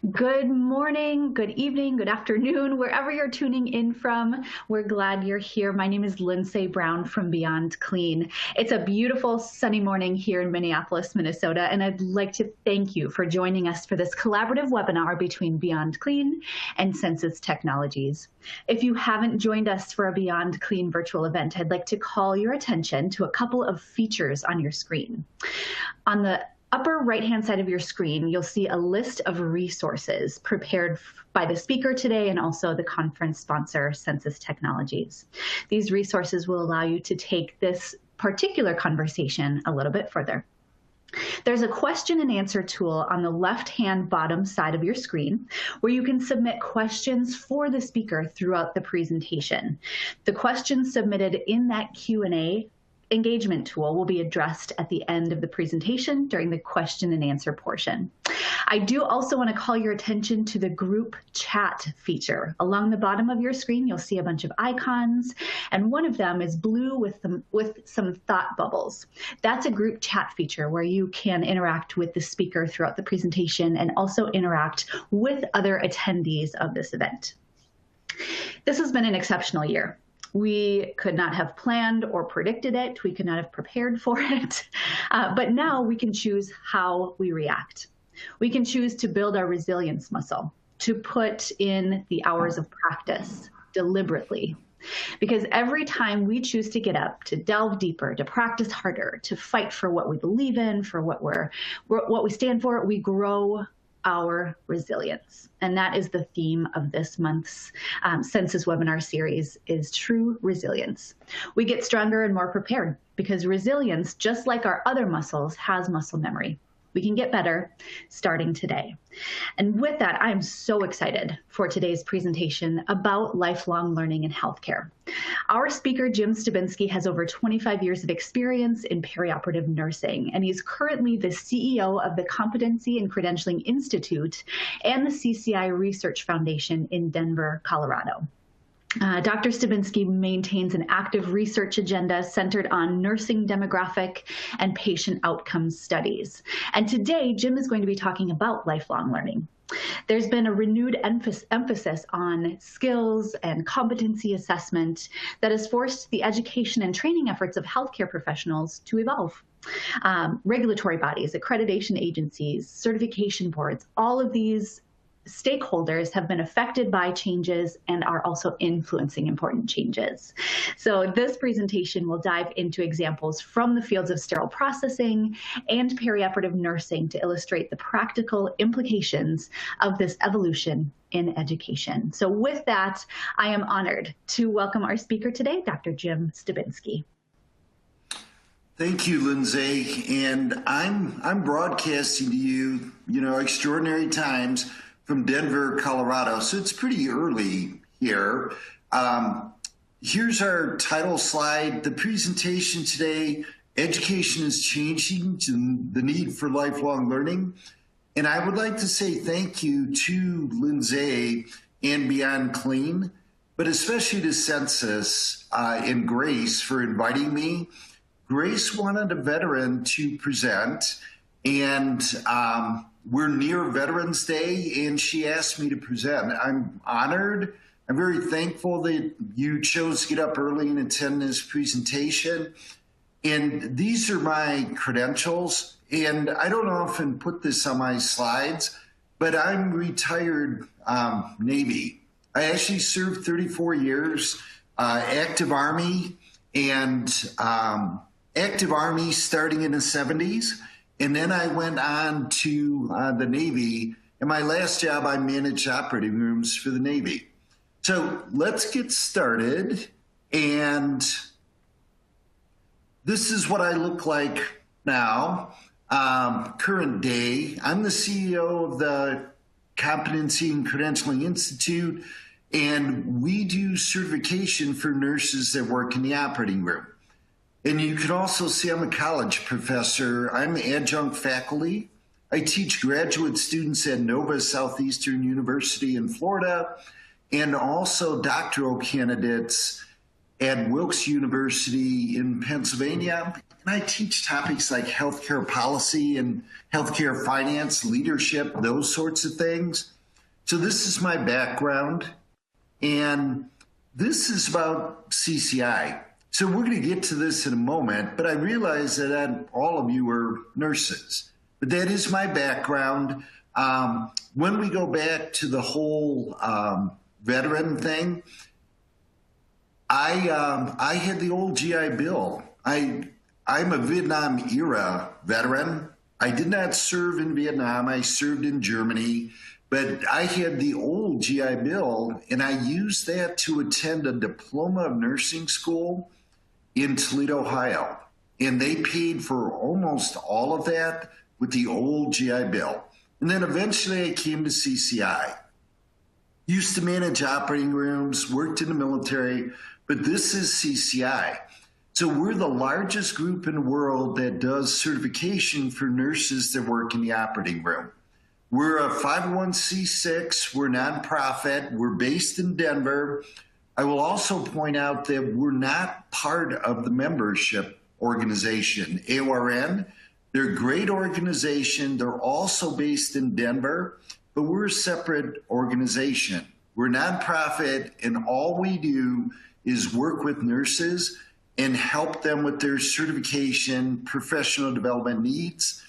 Good morning, good evening, good afternoon, wherever you're tuning in from. We're glad you're here. My name is Lindsay Brown from Beyond Clean. It's a beautiful sunny morning here in Minneapolis, Minnesota, and I'd like to thank you for joining us for this collaborative webinar between Beyond Clean and Censis Technologies. If you haven't joined us for a Beyond Clean virtual event, I'd like to call your attention to a couple of features on your screen. On the upper right-hand side of your screen, you'll see a list of resources prepared by the speaker today and also the conference sponsor, Censis Technologies. These resources will allow you to take this particular conversation a little bit further. There's a question and answer tool on the left-hand bottom side of your screen where you can submit questions for the speaker throughout the presentation. The questions submitted in that Q&A engagement tool will be addressed at the end of the presentation during the question and answer portion. I do also want to call your attention to the group chat feature. Along the bottom of your screen, you'll see a bunch of icons, and one of them is blue with some thought bubbles. That's a group chat feature where you can interact with the speaker throughout the presentation and also interact with other attendees of this event. This has been an exceptional year. We could not have planned or predicted it. We could not have prepared for it. But now we can choose how we react. We can choose to build our resilience muscle, to put in the hours of practice deliberately. Because every time we choose to get up, to delve deeper, to practice harder, to fight for what we believe in, for what we stand for, we grow our resilience. And that is the theme of this month's Censis webinar series, is true resilience. We get stronger and more prepared because resilience, just like our other muscles, has muscle memory. We can get better starting today. And with that, I'm so excited for today's presentation about lifelong learning in healthcare. Our speaker, Jim Stebinski, has over 25 years of experience in perioperative nursing, and he's currently the CEO of the Competency and Credentialing Institute and the CCI Research Foundation in Denver, Colorado. Dr. Stebinski maintains an active research agenda centered on nursing demographic and patient outcomes studies. And today, Jim is going to be talking about lifelong learning. There's been a renewed emphasis on skills and competency assessment that has forced the education and training efforts of healthcare professionals to evolve. Regulatory bodies, accreditation agencies, certification boards, all of these stakeholders have been affected by changes and are also influencing important changes. So this presentation will dive into examples from the fields of sterile processing and perioperative nursing to illustrate the practical implications of this evolution in education. So with that, I am honored to welcome our speaker today, Dr. Jim Stebinski. Thank you, Lindsay. And I'm broadcasting to you, extraordinary times from Denver, Colorado. So it's pretty early here. Here's our title slide. The presentation today, Education is Changing to the Need for Lifelong Learning. And I would like to say thank you to Lindsay and Beyond Clean, but especially to Censis and Grace for inviting me. Grace wanted a veteran to present, and we're near Veterans Day, and she asked me to present. I'm honored. I'm very thankful that you chose to get up early and attend this presentation. And these are my credentials. And I don't often put this on my slides, but I'm retired Navy. I actually served 34 years, active Army, and active Army starting in the 70s. And then I went on to the Navy. In my last job, I managed operating rooms for the Navy. So let's get started. And this is what I look like now, current day. I'm the CEO of the Competency and Credentialing Institute, and we do certification for nurses that work in the operating room. And you can also see I'm a college professor. I'm adjunct faculty. I teach graduate students at Nova Southeastern University in Florida, and also doctoral candidates at Wilkes University in Pennsylvania and I teach topics like healthcare policy and healthcare finance, leadership, those sorts of things. So this is my background, and this is about CCI. So we're going to get to this in a moment, but I realize that all of you are nurses. But that is my background. When we go back to the whole veteran thing, I had the old GI Bill. I'm a Vietnam era veteran. I did not serve in Vietnam. I served in Germany, but I had the old GI Bill, and I used that to attend a diploma of nursing school in Toledo, Ohio. And they paid for almost all of that with the old GI Bill. And then eventually I came to CCI. Used to manage operating rooms, worked in the military, but this is CCI. So we're the largest group in the world that does certification for nurses that work in the operating room. We're a 501c6, we're nonprofit, we're based in Denver. I will also point out that we're not part of the membership organization, AORN. They're a great organization. They're also based in Denver, but we're a separate organization. We're nonprofit, and all we do is work with nurses and help them with their certification, professional development needs.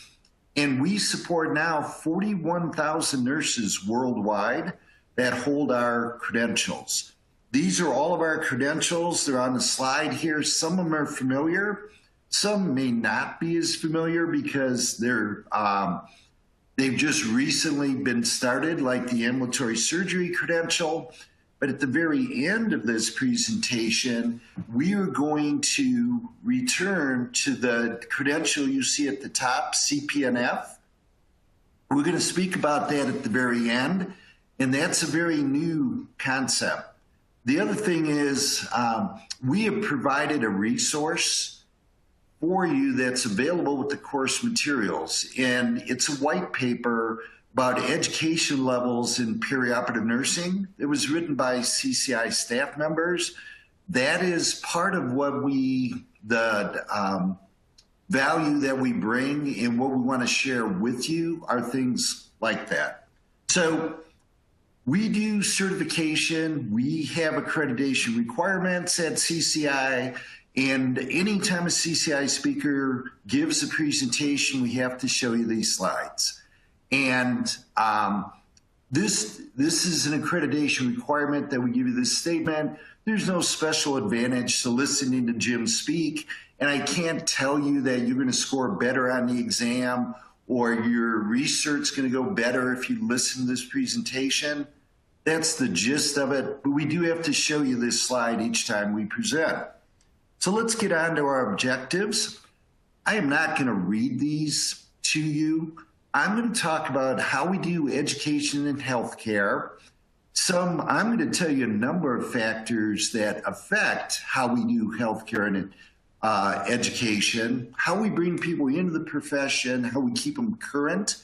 And we support now 41,000 nurses worldwide that hold our credentials. These are all of our credentials. They're on the slide here. Some of them are familiar. Some may not be as familiar because they've just recently been started, like the ambulatory surgery credential. But at the very end of this presentation, we are going to return to the credential you see at the top, CPNF. We're going to speak about that at the very end, and that's a very new concept. The other thing is we have provided a resource for you that's available with the course materials, and it's a white paper about education levels in perioperative nursing. It was written by CCI staff members. That is part of what the value that we bring and what we want to share with you are things like that. So we do certification. We have accreditation requirements at CCI. And anytime a CCI speaker gives a presentation, we have to show you these slides. And this is an accreditation requirement that we give you this statement. There's no special advantage to listening to Jim speak. And I can't tell you that you're going to score better on the exam or your research is going to go better if you listen to this presentation. That's the gist of it. But we do have to show you this slide each time we present. So let's get on to our objectives. I am not going to read these to you. I'm going to talk about how we do education in healthcare. I'm going to tell you a number of factors that affect how we do healthcare and education, how we bring people into the profession, how we keep them current.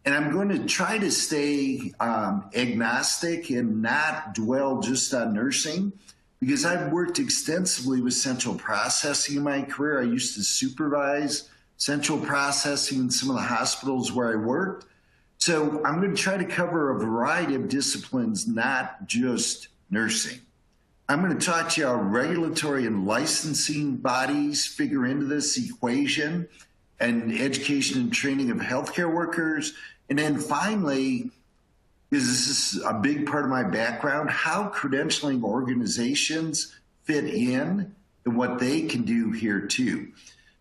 And I'm going to try to stay agnostic and not dwell just on nursing, because I've worked extensively with central processing in my career. I used to supervise central processing in some of the hospitals where I worked. So I'm going to try to cover a variety of disciplines, not just nursing. I'm going to talk to you how regulatory and licensing bodies figure into this equation, and education and training of healthcare workers. And then finally, because this is a big part of my background, how credentialing organizations fit in and what they can do here too.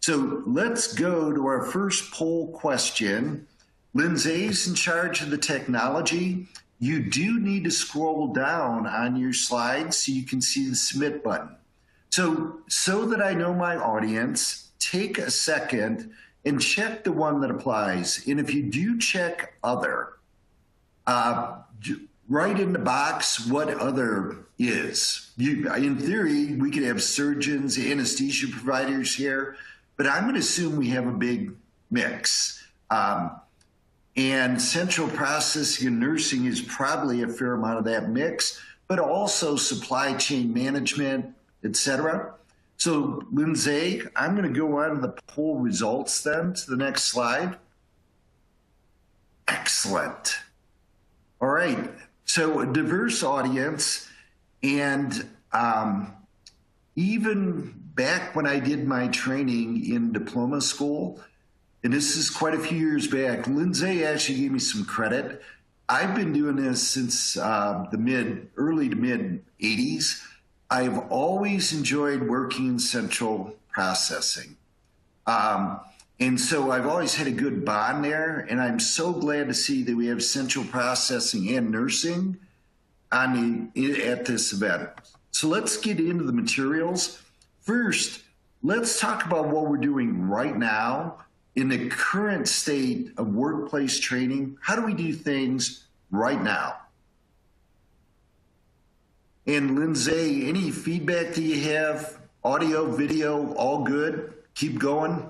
So let's go to our first poll question. Lindsay's in charge of the technology. You do need to scroll down on your slides so you can see the submit button. So that I know my audience, take a second and check the one that applies. And if you do check other, write in the box what other is. In theory, we could have surgeons, anesthesia providers here, but I'm going to assume we have a big mix. And central processing and nursing is probably a fair amount of that mix, but also supply chain management, et cetera. So Lindsay, I'm going to go on to the poll results then to the next slide. Excellent. All right. So a diverse audience, and even back when I did my training in diploma school, and this is quite a few years back, Lindsay actually gave me some credit. I've been doing this since the early to mid 80s. I've always enjoyed working in central processing. And so I've always had a good bond there, and I'm so glad to see that we have central processing and nursing at this event. So let's get into the materials. First, let's talk about what we're doing right now in the current state of workplace training. How do we do things right now? And Lindsay, any feedback that you have? Audio, video, all good? Keep going.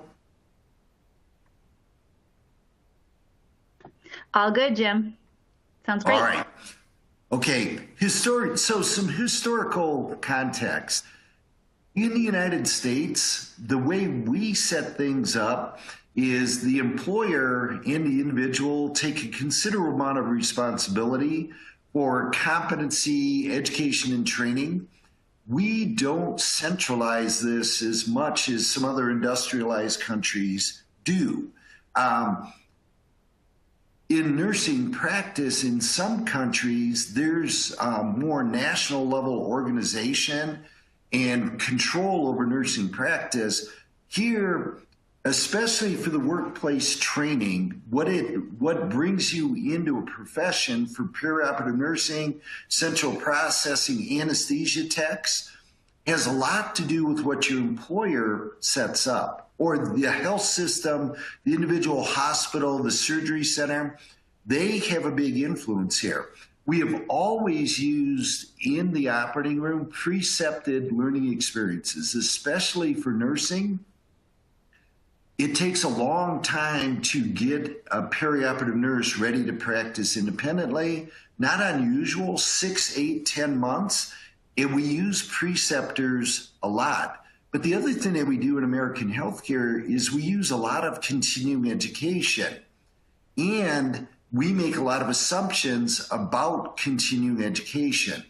All good, Jim. Sounds great. All right. Okay. So some historical context. In the United States, the way we set things up is the employer and the individual take a considerable amount of responsibility for competency, education, and training. We don't centralize this as much as some other industrialized countries do. In nursing practice, in some countries, there's more national level organization and control over nursing practice. Here, especially for the workplace training, what brings you into a profession for perioperative nursing, central processing, anesthesia techs, has a lot to do with what your employer sets up, or the health system, the individual hospital, the surgery center. They have a big influence here. We have always used in the operating room precepted learning experiences, especially for nursing. It takes a long time to get a perioperative nurse ready to practice independently. Not unusual, 6, 8, 10 months. And we use preceptors a lot. But the other thing that we do in American healthcare is we use a lot of continuing education. And we make a lot of assumptions about continuing education.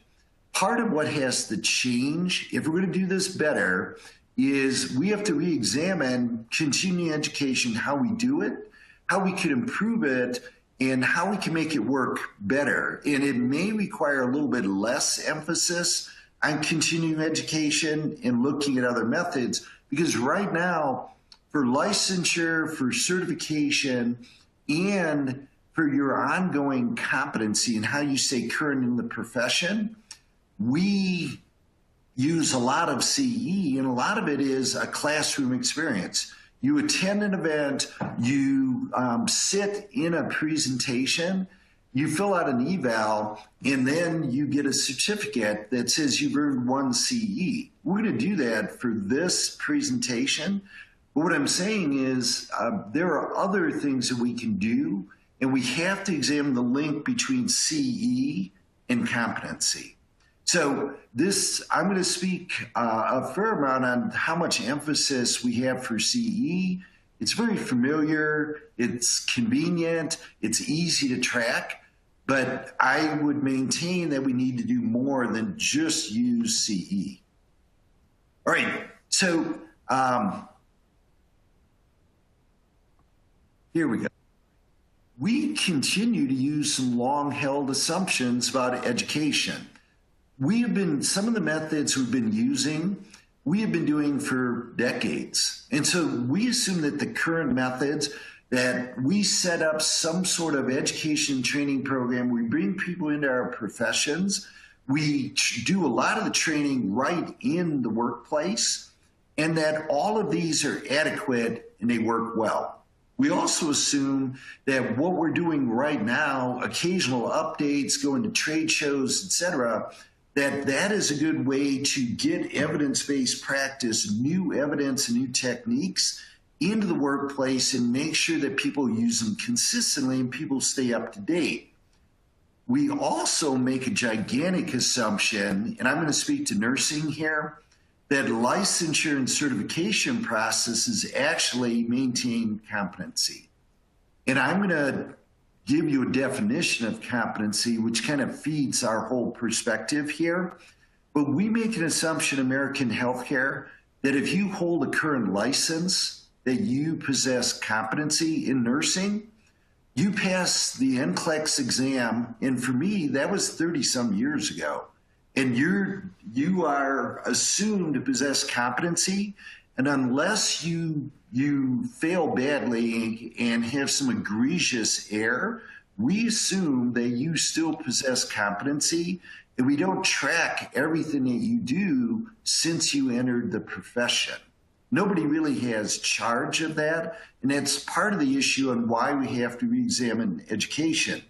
Part of what has to change, if we're going to do this better, is we have to re-examine continuing education, how we do it, how we can improve it, and how we can make it work better. And it may require a little bit less emphasis on continuing education and looking at other methods, because right now, for licensure, for certification, and for your ongoing competency and how you stay current in the profession, we use a lot of CE, and a lot of it is a classroom experience. You attend an event, you sit in a presentation, you fill out an eval, and then you get a certificate that says you've earned 1 CE. We're going to do that for this presentation. But what I'm saying is there are other things that we can do, and we have to examine the link between CE and competency. So I'm going to speak a fair amount on how much emphasis we have for CE. It's very familiar, it's convenient, it's easy to track, but I would maintain that we need to do more than just use CE. All right, so here we go. We continue to use some long-held assumptions about education. Some of the methods we've been using, we have been doing for decades. And so we assume that the current methods, that we set up some sort of education training program, we bring people into our professions, we do a lot of the training right in the workplace, and that all of these are adequate and they work well. We also assume that what we're doing right now, occasional updates, going to trade shows, etc., that is a good way to get evidence-based practice, new evidence and new techniques into the workplace and make sure that people use them consistently and people stay up to date. We also make a gigantic assumption, and I'm going to speak to nursing here, that licensure and certification processes actually maintain competency. And I'm going to give you a definition of competency, which kind of feeds our whole perspective here. But we make an assumption in American healthcare that if you hold a current license, that you possess competency in nursing. You pass the NCLEX exam, and for me, that was 30-some years ago. And you are assumed to possess competency, and unless you fail badly and have some egregious error, we assume that you still possess competency, and we don't track everything that you do since you entered the profession. Nobody really has charge of that, and that's part of the issue on why we have to re-examine education.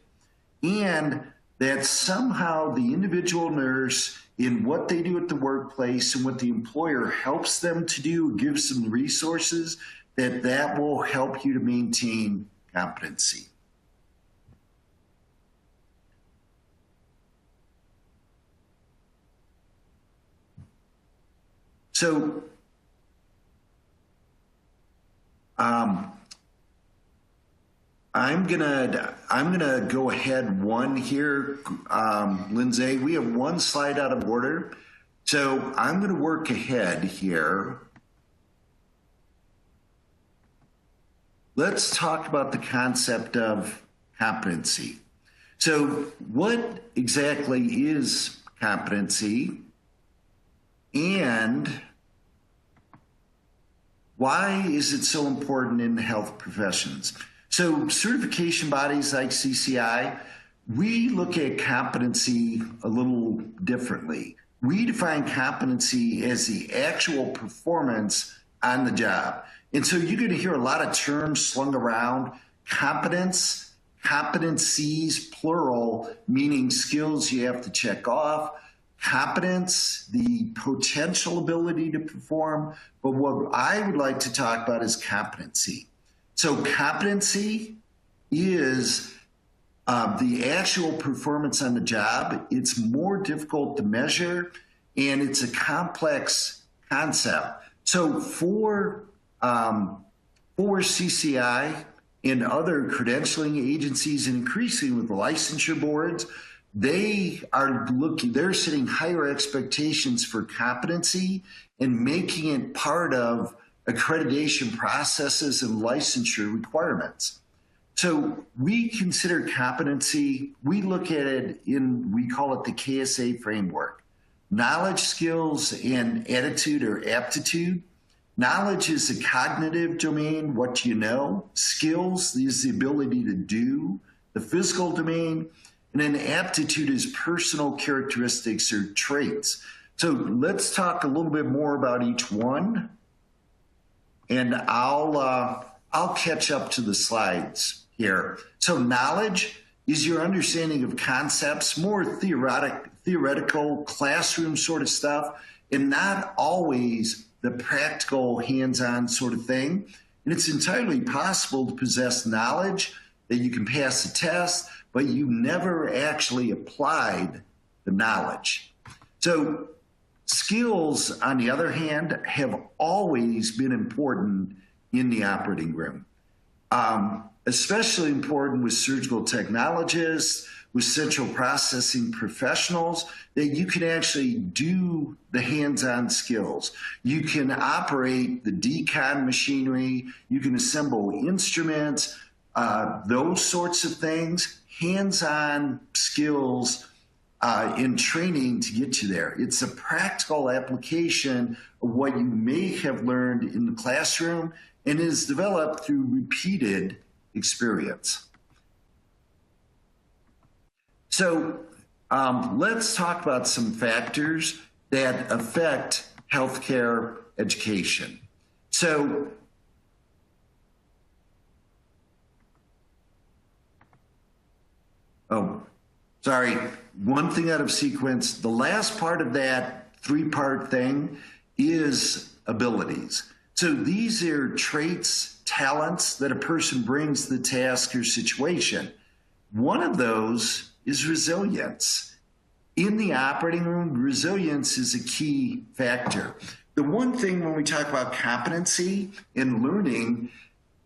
And that somehow the individual nurse, in what they do at the workplace and what the employer helps them to do, gives them resources, that will help you to maintain competency. So I'm gonna go ahead one here, Lindsay. We have one slide out of order, so I'm gonna work ahead here. Let's talk about the concept of competency. So what exactly is competency, and why is it so important in the health professions? So certification bodies like CCI, we look at competency a little differently. We define competency as the actual performance on the job. And so you're going to hear a lot of terms slung around: competence, competencies, plural, meaning skills you have to check off; competence, the potential ability to perform. But what I would like to talk about is competency. So competency is the actual performance on the job. It's more difficult to measure, and it's a complex concept. So for CCI and other credentialing agencies, and increasingly with the licensure boards, they're setting higher expectations for competency and making it part of accreditation processes and licensure requirements. So we consider competency, we look at it we call it the KSA Framework: knowledge, skills, and attitude or aptitude. Knowledge is the cognitive domain, what you know. Skills is the ability to do, the physical domain. And then aptitude is personal characteristics or traits. So let's talk a little bit more about each one, and I'll catch up to the slides here. So knowledge is your understanding of concepts, more theoretical classroom sort of stuff, and not always the practical hands-on sort of thing. And it's entirely possible to possess knowledge that you can pass the test, but you never actually applied the knowledge. So skills, on the other hand, have always been important in the operating room. Especially important with surgical technologists, with central processing professionals, that you can actually do the hands-on skills. You can operate the decon machinery, you can assemble instruments, those sorts of things, hands-on skills in training to get you there. It's a practical application of what you may have learned in the classroom, and is developed through repeated experience. So let's talk about some factors that affect healthcare education. So one thing out of sequence. The last part of that three-part thing is abilities. So these are traits, talents that a person brings to the task or situation. One of those is resilience. In the operating room, resilience is a key factor. the one thing when we talk about competency and learning,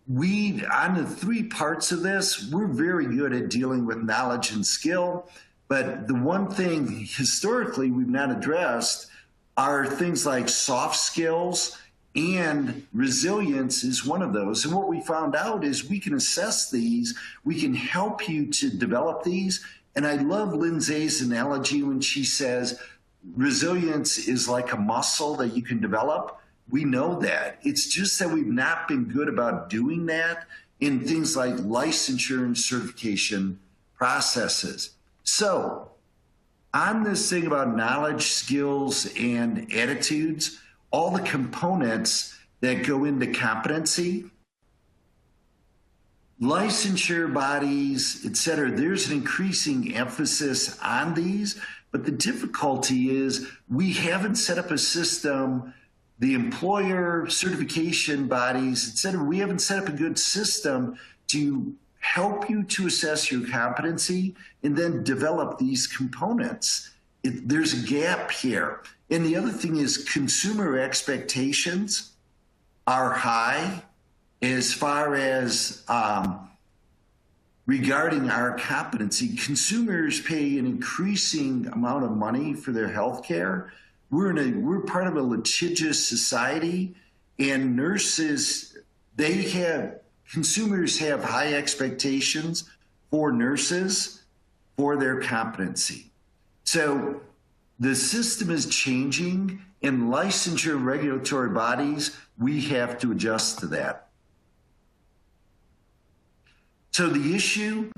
on the three parts of this, we're very good at dealing with knowledge and skill. But the one thing historically we've not addressed are things like soft skills, and resilience is one of those. And what we found out is we can assess these, we can help you to develop these. And I love Lindsay's analogy when she says resilience is like a muscle that you can develop. We know that. It's just that we've not been good about doing that in things like licensure and certification processes. So on this thing about knowledge, skills, and attitudes, all the components that go into competency, licensure bodies, et cetera, there's an increasing emphasis on these, but the difficulty is we haven't set up a system, the employer certification bodies, et cetera, we haven't set up a good system to help you to assess your competency and then develop these components. There's a gap here. And the other thing is consumer expectations are high as far as regarding our competency. Consumers pay an increasing amount of money for their health care. We're part of a litigious society, and consumers have high expectations for nurses for their competency. So the system is changing, and licensure and regulatory bodies, we have to adjust to that. So the issue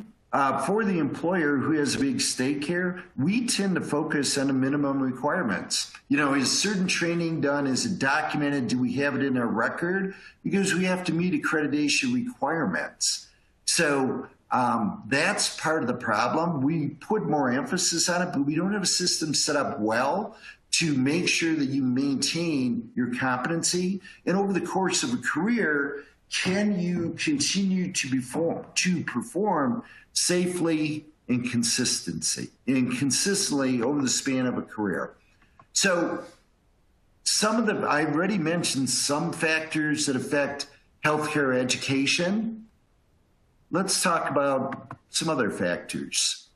for the employer who has a big stake here, we tend to focus on the minimum requirements. You know, is certain training done? Is it documented? Do we have it in our record? Because we have to meet accreditation requirements. So that's part of the problem. We put more emphasis on it, but we don't have a system set up well to make sure that you maintain your competency. And over the course of a career, can you continue to perform safely and consistently over the span of a career? So I already mentioned some factors that affect healthcare education. Let's talk about some other factors.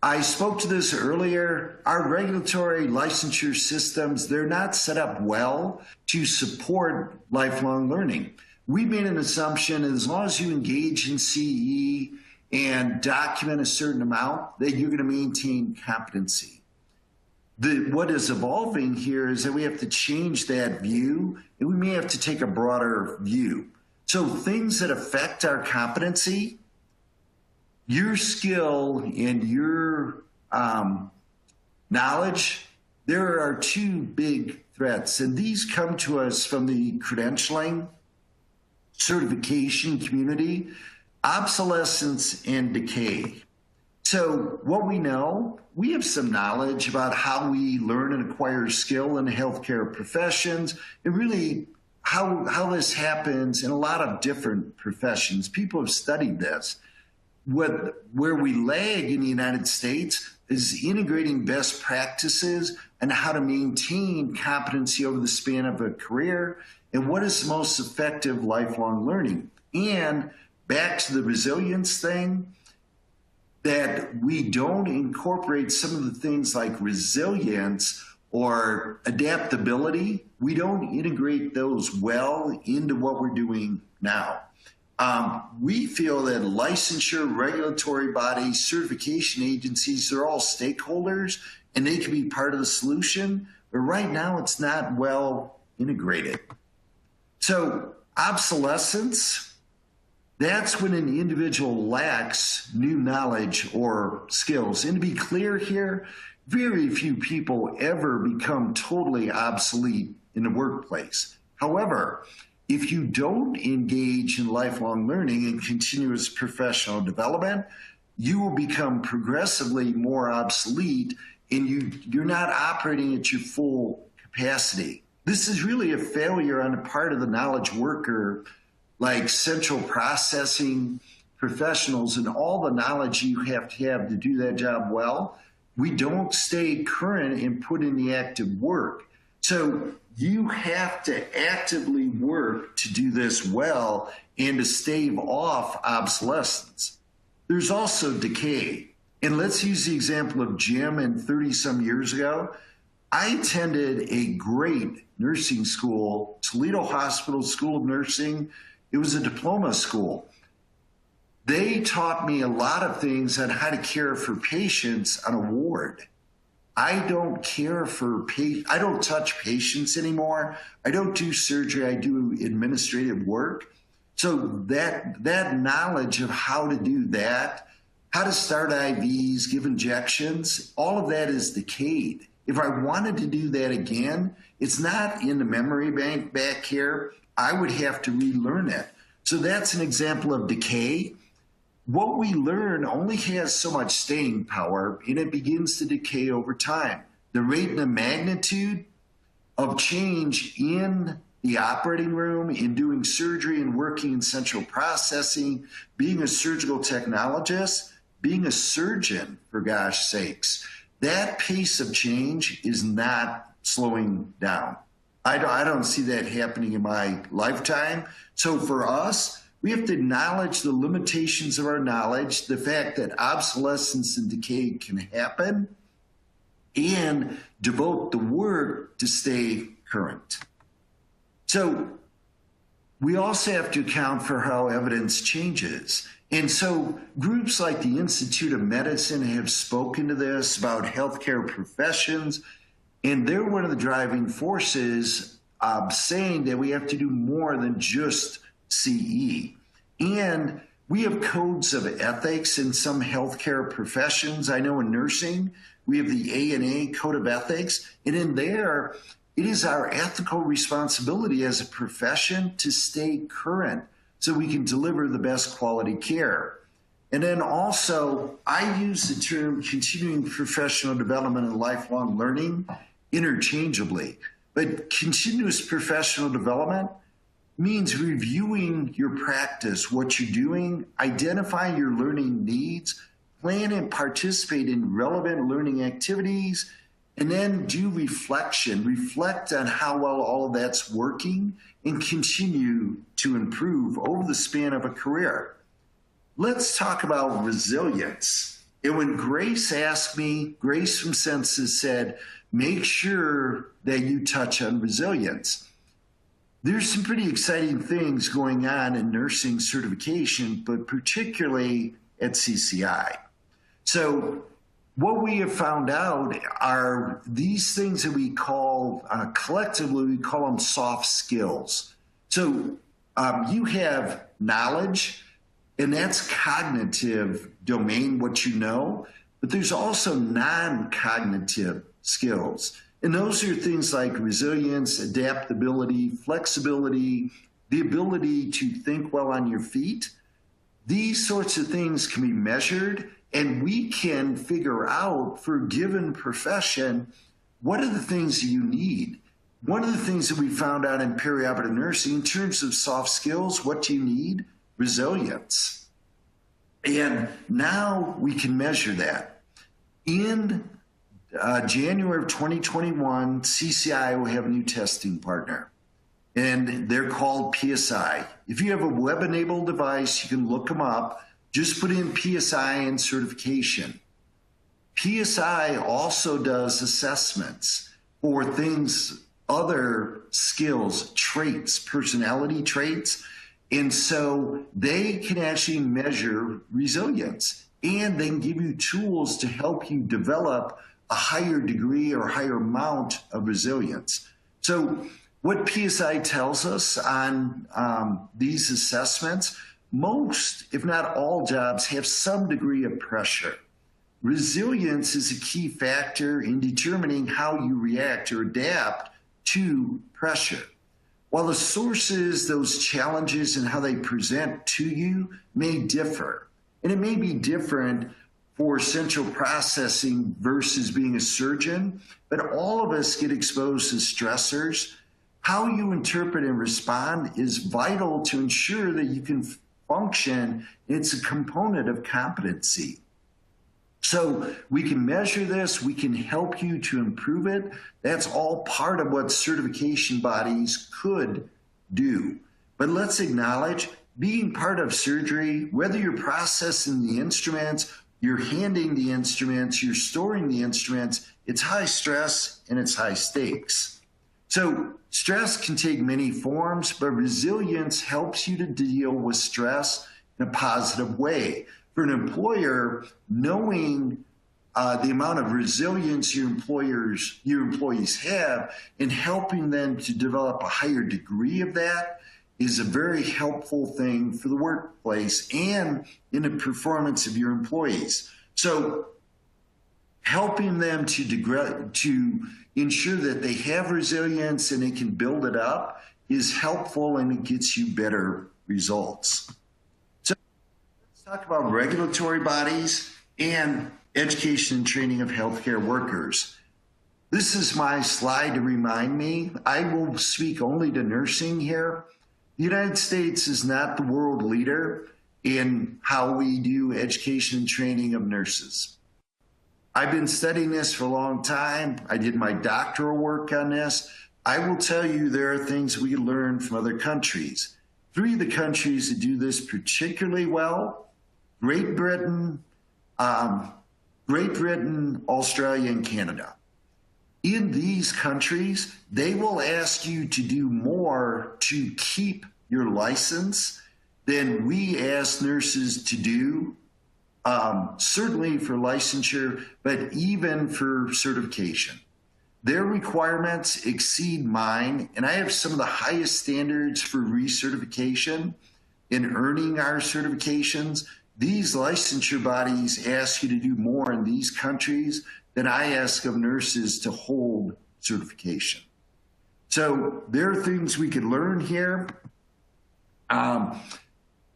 I spoke to this earlier. Our regulatory licensure systems, they're not set up well to support lifelong learning. We made an assumption as long as you engage in CE and document a certain amount, that you're going to maintain competency. What is evolving here is that we have to change that view, and we may have to take a broader view. So things that affect our competency, your skill and your knowledge, there are two big threats, and these come to us from the credentialing, certification community, obsolescence and decay. So what we know, we have some knowledge about how we learn and acquire skill in the healthcare professions, and really how this happens in a lot of different professions. People have studied this. Where we lag in the United States is integrating best practices and how to maintain competency over the span of a career, and what is the most effective lifelong learning. And back to the resilience thing, that we don't incorporate some of the things like resilience or adaptability. We don't integrate those well into what we're doing now. We feel that licensure, regulatory bodies, certification agencies, they're all stakeholders and they can be part of the solution, but right now it's not well integrated. So obsolescence, that's when an individual lacks new knowledge or skills. And to be clear here, very few people ever become totally obsolete in the workplace. However, if you don't engage in lifelong learning and continuous professional development, you will become progressively more obsolete, and you're not operating at your full capacity. This is really a failure on the part of the knowledge worker, like central processing professionals and all the knowledge you have to do that job well. We don't stay current and put in the active work. So you have to actively work to do this well and to stave off obsolescence. There's also decay. And let's use the example of Jim. And 30 some years ago, I attended a great nursing school, Toledo Hospital School of Nursing. It was a diploma school. They taught me a lot of things on how to care for patients on a ward. I don't I don't touch patients anymore. I don't do surgery. I do administrative work. So that knowledge of how to do that, how to start IVs, give injections, all of that is decayed. If I wanted to do that again, it's not in the memory bank back here. I would have to relearn it. So that's an example of decay. What we learn only has so much staying power, and it begins to decay over time. The rate and the magnitude of change in the operating room, in doing surgery and working in central processing, being a surgical technologist, being a surgeon, for gosh sakes, that pace of change is not slowing down. I don't see that happening in my lifetime. So for us, we have to acknowledge the limitations of our knowledge, the fact that obsolescence and decay can happen, and devote the work to stay current. So we also have to account for how evidence changes. And so groups like the Institute of Medicine have spoken to this about healthcare professions, and they're one of the driving forces saying that we have to do more than just CE. And we have codes of ethics in some healthcare professions. I know in nursing, we have the ANA Code of Ethics, and in there, it is our ethical responsibility as a profession to stay current so we can deliver the best quality care. And then also, I use the term continuing professional development and lifelong learning interchangeably. But continuous professional development means reviewing your practice, what you're doing, identifying your learning needs, plan and participate in relevant learning activities, and then do reflection. Reflect on how well all of that's working and continue to improve over the span of a career. Let's talk about resilience. And when Grace asked me, Grace from Censis said, make sure that you touch on resilience. There's some pretty exciting things going on in nursing certification, but particularly at CCI. So what we have found out are these things that we call, collectively, we call them soft skills. So you have knowledge, and that's cognitive domain, what you know, but there's also non-cognitive skills. And those are things like resilience, adaptability, flexibility, the ability to think well on your feet. These sorts of things can be measured, and we can figure out for a given profession, what are the things that you need? One of the things that we found out in perioperative nursing, in terms of soft skills, what do you need? Resilience. And now we can measure that. In January of 2021, CCI will have a new testing partner, and they're called PSI. If you have a web-enabled device, you can look them up. Just put in PSI and certification. PSI also does assessments for things, other skills, traits, personality traits. And so they can actually measure resilience, and they can give you tools to help you develop a higher degree or higher amount of resilience. So what PSI tells us on these assessments, most, if not all jobs, have some degree of pressure. Resilience is a key factor in determining how you react or adapt to pressure. While the sources, those challenges, and how they present to you may differ, and it may be different for central processing versus being a surgeon, but all of us get exposed to stressors. How you interpret and respond is vital to ensure that you can function. It's a component of competency. So we can measure this, we can help you to improve it. That's all part of what certification bodies could do. But let's acknowledge being part of surgery, whether you're processing the instruments, you're handing the instruments, you're storing the instruments, it's high stress and it's high stakes. So stress can take many forms, but resilience helps you to deal with stress in a positive way. For an employer, knowing the amount of resilience your employees have and helping them to develop a higher degree of that is a very helpful thing for the workplace and in the performance of your employees. So helping them to ensure that they have resilience and they can build it up is helpful, and it gets you better results. Talk about regulatory bodies and education and training of healthcare workers. This is my slide to remind me. I will speak only to nursing here. The United States is not the world leader in how we do education and training of nurses. I've been studying this for a long time. I did my doctoral work on this. I will tell you there are things we learn from other countries. 3 of the countries that do this particularly well: Great Britain, Australia, and Canada. In these countries, they will ask you to do more to keep your license than we ask nurses to do, certainly for licensure, but even for certification. Their requirements exceed mine, and I have some of the highest standards for recertification in earning our certifications. These licensure bodies ask you to do more in these countries than I ask of nurses to hold certification. So there are things we could learn here.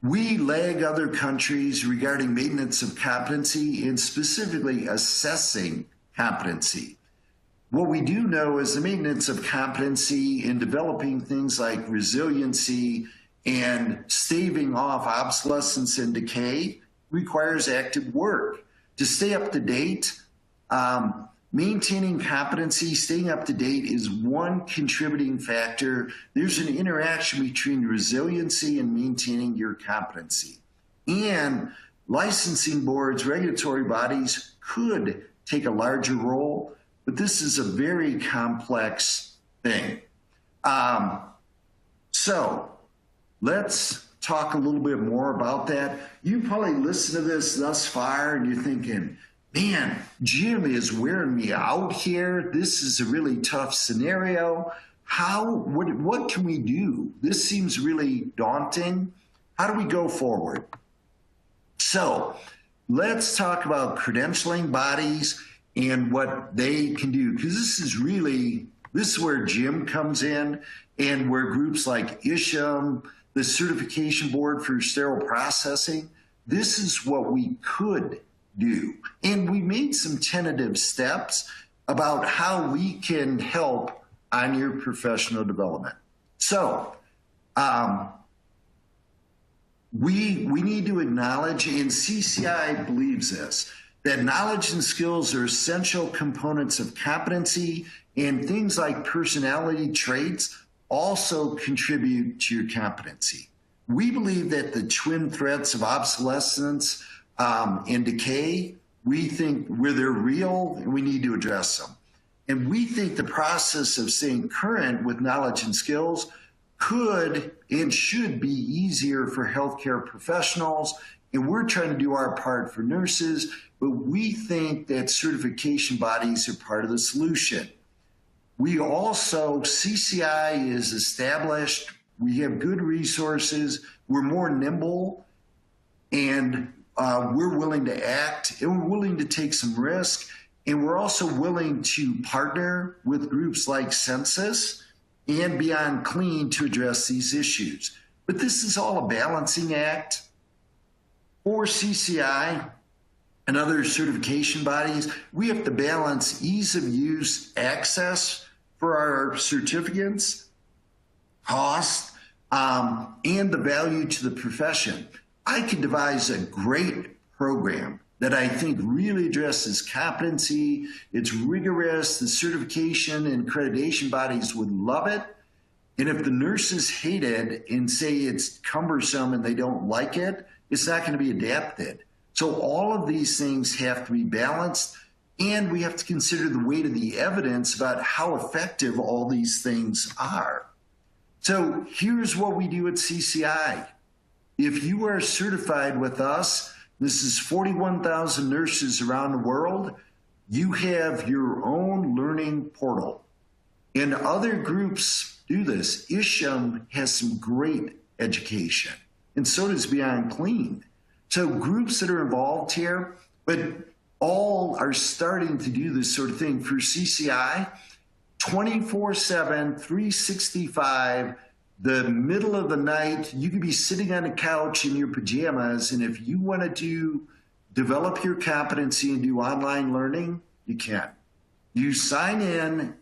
We lag other countries regarding maintenance of competency and specifically assessing competency. What we do know is the maintenance of competency in developing things like resiliency and staving off obsolescence and decay requires active work. To stay up to date, maintaining competency, staying up to date is one contributing factor. There's an interaction between resiliency and maintaining your competency. And licensing boards, regulatory bodies could take a larger role, but this is a very complex thing. So let's talk a little bit more about that. You probably listened to this thus far and you're thinking, man, Jim is wearing me out here. This is a really tough scenario. What can we do? This seems really daunting. How do we go forward? So let's talk about credentialing bodies and what they can do, because this is where Jim comes in and where groups like ISHM, the Certification Board for Sterile Processing, this is what we could do. And we made some tentative steps about how we can help on your professional development. So we need to acknowledge, and CCI believes this, that knowledge and skills are essential components of competency, and things like personality traits also contribute to your competency. We believe that the twin threats of obsolescence and decay, we think where they're real and we need to address them. And we think the process of staying current with knowledge and skills could and should be easier for healthcare professionals. And we're trying to do our part for nurses, but we think that certification bodies are part of the solution. We also, CCI is established, we have good resources, we're more nimble, and we're willing to act, and we're willing to take some risk, and we're also willing to partner with groups like Censis and Beyond Clean to address these issues. But this is all a balancing act. For CCI and other certification bodies, we have to balance ease of use, access for our certificates, cost, and the value to the profession. I could devise a great program that I think really addresses competency. It's rigorous. The certification and accreditation bodies would love it. And if the nurses hate it and say it's cumbersome and they don't like it, it's not going to be adapted. So all of these things have to be balanced, and we have to consider the weight of the evidence about how effective all these things are. So here's what we do at CCI. If you are certified with us, this is 41,000 nurses around the world, you have your own learning portal. And other groups do this. ISHM has some great education, and so does Beyond Clean. So groups that are involved here, but all are starting to do this sort of thing. For CCI, 24/7, 365, the middle of the night, you could be sitting on a couch in your pajamas, and if you want to develop your competency and do online learning, you can. You sign in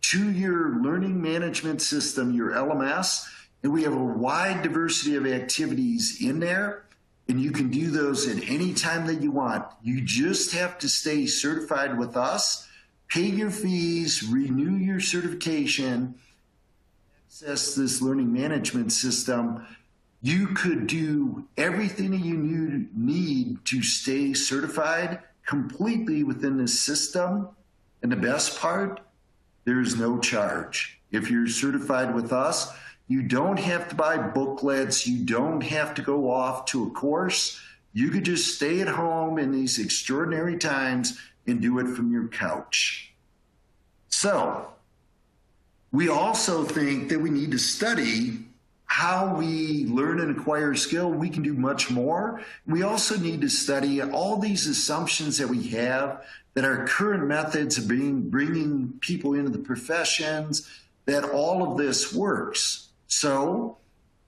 to your learning management system, your LMS, and we have a wide diversity of activities in there, and you can do those at any time that you want. You just have to stay certified with us, pay your fees, renew your certification, access this learning management system. You could do everything that you need to stay certified completely within this system. And the best part, there's no charge. If you're certified with us, you don't have to buy booklets. You don't have to go off to a course. You could just stay at home in these extraordinary times and do it from your couch. So we also think that we need to study how we learn and acquire skill. We can do much more. We also need to study all these assumptions that we have, that our current methods of bringing people into the professions, that all of this works. So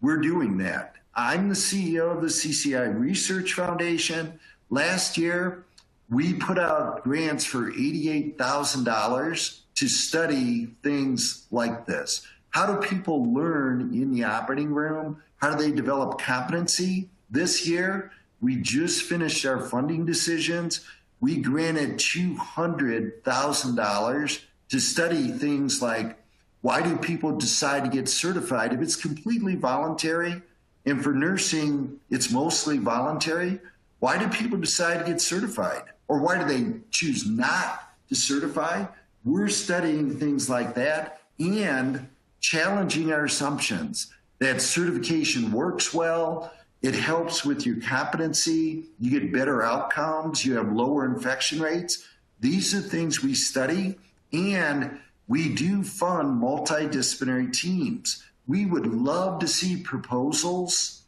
we're doing that. I'm the CEO of the CCI Research Foundation. Last year, we put out grants for $88,000 to study things like this. How do people learn in the operating room? How do they develop competency? This year, we just finished our funding decisions. We granted $200,000 to study things like, why do people decide to get certified? If it's completely voluntary, and for nursing, it's mostly voluntary, why do people decide to get certified? Or why do they choose not to certify? We're studying things like that and challenging our assumptions that certification works well, it helps with your competency, you get better outcomes, you have lower infection rates. These are things we study, and we do fund multidisciplinary teams. We would love to see proposals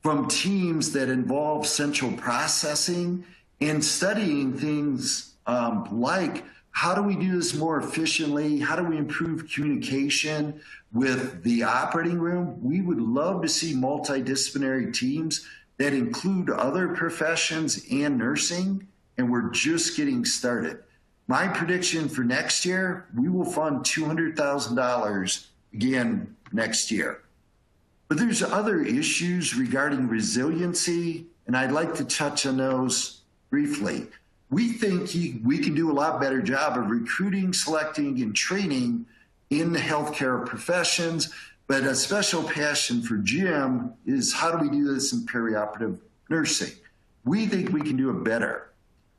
from teams that involve central processing and studying things like, how do we do this more efficiently? How do we improve communication with the operating room? We would love to see multidisciplinary teams that include other professions and nursing, and we're just getting started. My prediction for next year, we will fund $200,000 again next year. But there's other issues regarding resiliency, and I'd like to touch on those briefly. We think we can do a lot better job of recruiting, selecting, and training in the healthcare professions, but a special passion for Jim is, how do we do this in perioperative nursing? We think we can do it better.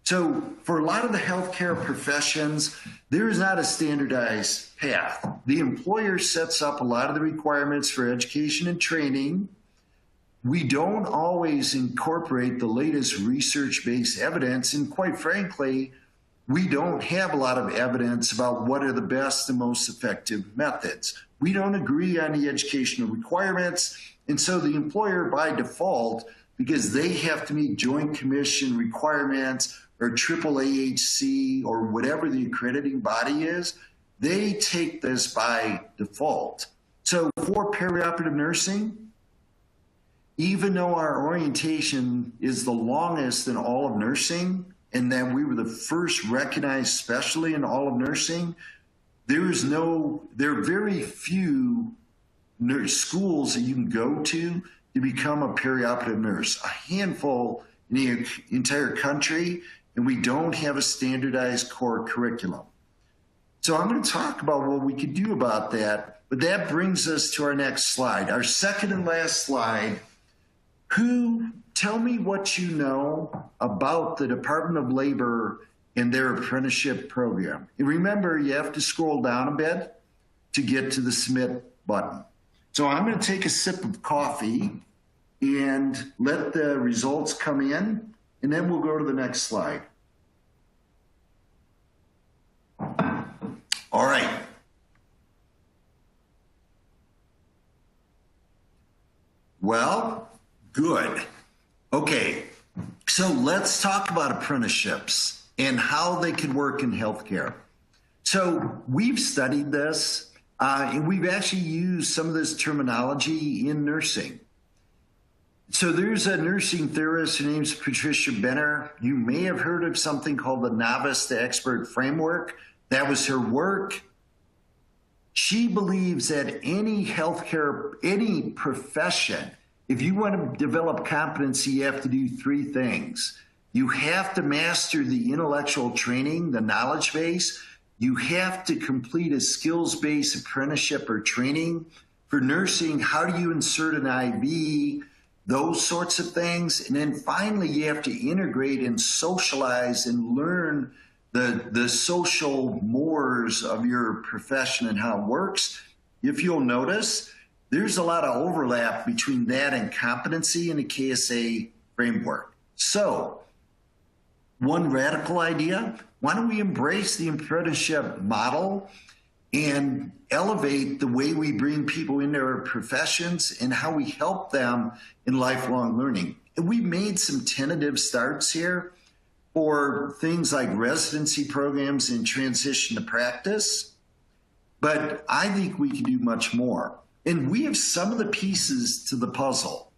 So for a lot of the healthcare professions, there is not a standardized path. The employer sets up a lot of the requirements for education and training. We don't always incorporate the latest research-based evidence, and quite frankly, we don't have a lot of evidence about what are the best and most effective methods. We don't agree on the educational requirements, and so the employer by default, because they have to meet Joint Commission requirements or AAAHC or whatever the accrediting body is, they take this by default. So for perioperative nursing, even though our orientation is the longest in all of nursing, and that we were the first recognized specialty in all of nursing, there are very few nurse schools that you can go to become a perioperative nurse. A handful in the entire country, and we don't have a standardized core curriculum. So I'm going to talk about what we could do about that, but that brings us to our next slide, our second and last slide. Tell me what you know about the Department of Labor and their apprenticeship program. And remember, you have to scroll down a bit to get to the submit button. So I'm going to take a sip of coffee and let the results come in, and then we'll go to the next slide. All right. Well, good. Okay, so let's talk about apprenticeships and how they can work in healthcare. So we've studied this, and we've actually used some of this terminology in nursing. So there's a nursing theorist, her name's Patricia Benner. You may have heard of something called the Novice to Expert Framework. That was her work. She believes that any healthcare, any profession, if you want to develop competency, you have to do three things. You have to master the intellectual training, the knowledge base. You have to complete a skills-based apprenticeship or training. For nursing, how do you insert an IV? Those sorts of things. And then finally, you have to integrate and socialize and learn the social mores of your profession and how it works. If you'll notice, there's a lot of overlap between that and competency in the KSA framework. So, one radical idea, why don't we embrace the apprenticeship model and elevate the way we bring people into our professions and how we help them in lifelong learning. And we made some tentative starts here for things like residency programs and transition to practice, but I think we can do much more. And we have some of the pieces to the puzzle.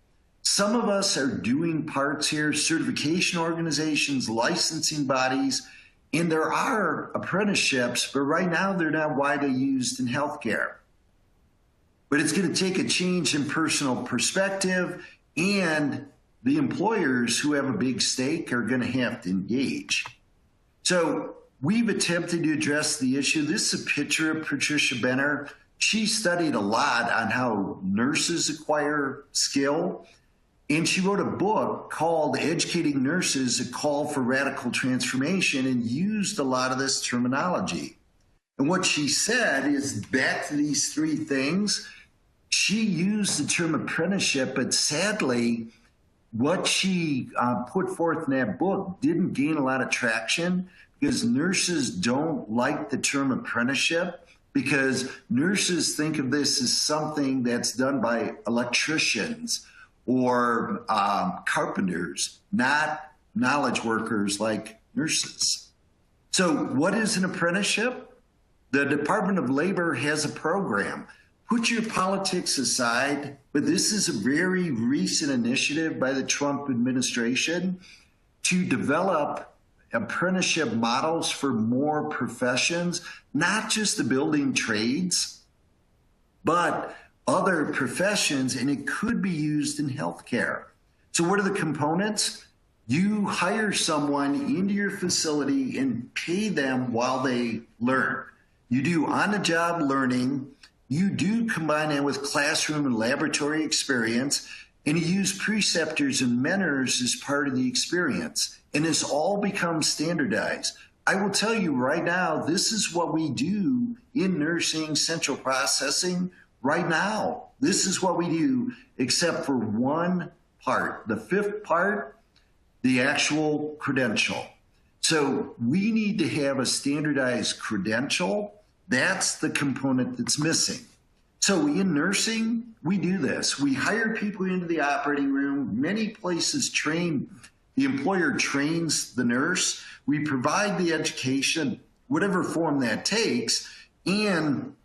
Some of us are doing parts here, certification organizations, licensing bodies, and there are apprenticeships, but right now they're not widely used in healthcare. But it's going to take a change in personal perspective, and the employers who have a big stake are going to have to engage. So we've attempted to address the issue. This is a picture of Patricia Benner. She studied a lot on how nurses acquire skill, and she wrote a book called Educating Nurses, A Call for Radical Transformation, and used a lot of this terminology. And what she said is, back to these three things, she used the term apprenticeship, but sadly, what she put forth in that book didn't gain a lot of traction because nurses don't like the term apprenticeship, because nurses think of this as something that's done by electricians or carpenters, not knowledge workers like nurses. So what is an apprenticeship? The Department of Labor has a program. Put your politics aside, but this is a very recent initiative by the Trump administration to develop apprenticeship models for more professions, not just the building trades, but other professions, and it could be used in healthcare. So what are the components? You hire someone into your facility and pay them while they learn. You do on-the-job learning. You do combine that with classroom and laboratory experience, and you use preceptors and mentors as part of the experience. And this all becomes standardized. I will tell you right now, this is what we do in nursing central processing right now. This is what we do, except for one part, the fifth part, the actual credential. So we need to have a standardized credential. That's the component that's missing. So in nursing, we do this. We hire people into the operating room. Many places train, the employer trains the nurse. We provide the education, whatever form that takes. And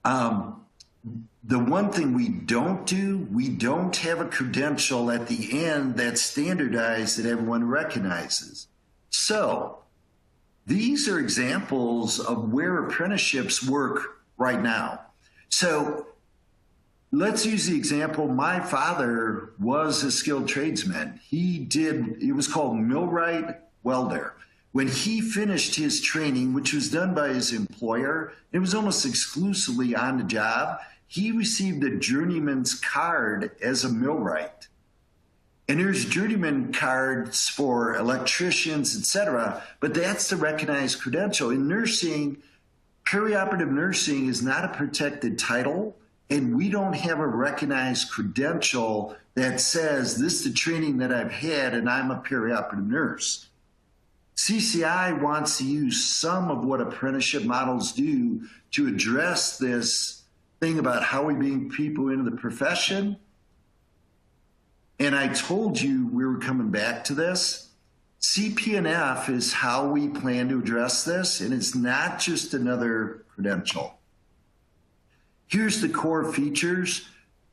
the one thing we don't do, we don't have a credential at the end that's standardized that everyone recognizes. So these are examples of where apprenticeships work right now. So let's use the example. My father was a skilled tradesman. It was called millwright welder. When he finished his training, which was done by his employer, it was almost exclusively on the job, he received a journeyman's card as a millwright. And there's journeyman cards for electricians, etc., but that's the recognized credential. In nursing, perioperative nursing is not a protected title, and we don't have a recognized credential that says this is the training that I've had and I'm a perioperative nurse. CCI wants to use some of what apprenticeship models do to address this thing about how we bring people into the profession. And I told you we were coming back to this. CPNF is how we plan to address this, and it's not just another credential. Here's the core features.